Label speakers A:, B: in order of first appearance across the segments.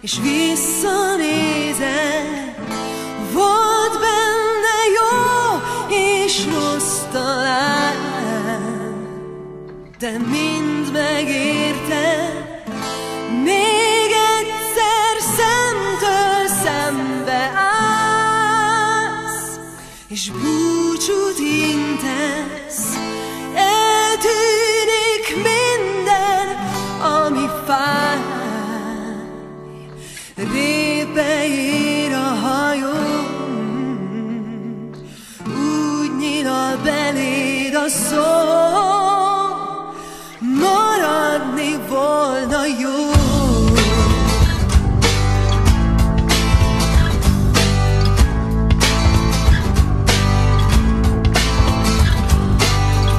A: és visszanézel, volt benne jó és rossz talán, de mind megérte. Még egyszer szemtől szembe állsz, és búcsút intesz. Eltűnik minden, ami fáj, répe ér a hajón, úgy nyilal beléd a szó, maradni volna jó.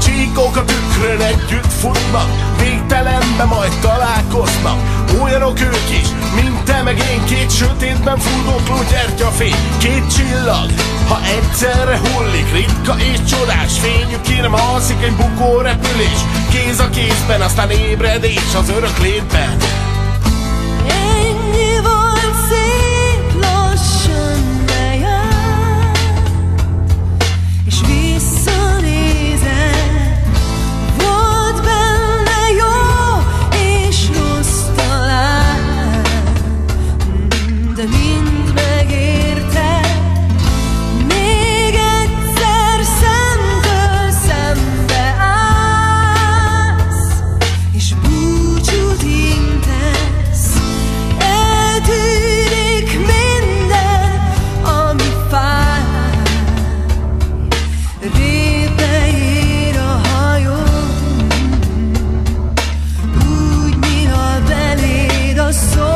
B: Csíkok a tükrön együtt futnak, végtelenbe majd találkoznak. Olyanok ők is, mint te meg én, két sötétben fuldokló gyertyafény, két csillag, ha egyszerre hullik, ritka és csodás fényük, ki nem alszik egy bukó repülés, kéz a kézben, aztán ébredés az örök létben.
A: Ennyi volt, szép lassan lejárt, és visszanézel, volt benne jó és rossz talán, de mind megérte. Még egyszer szemtől szembe állsz, és búcsút intesz. Eltűnik minden, ami fáj, répe ér a hajón, úgy nyilal beléd a szó,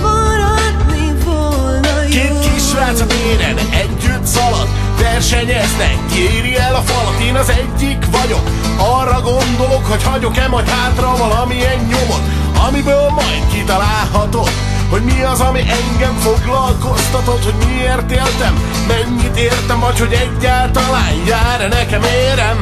A: maradni volna jó.
B: Két kisrác a téren együtt szalad, versenyeznek, kéri el a falat. Én az egyik vagyok, arra gondolok, hogy hagyok-e majd hátra valamilyen nyomot, amiből majd kitalálhatod, hogy mi az, ami engem foglalkoztatott, hogy miért éltem, mennyit értem, vagy hogy egyáltalán jár-e nekem érem.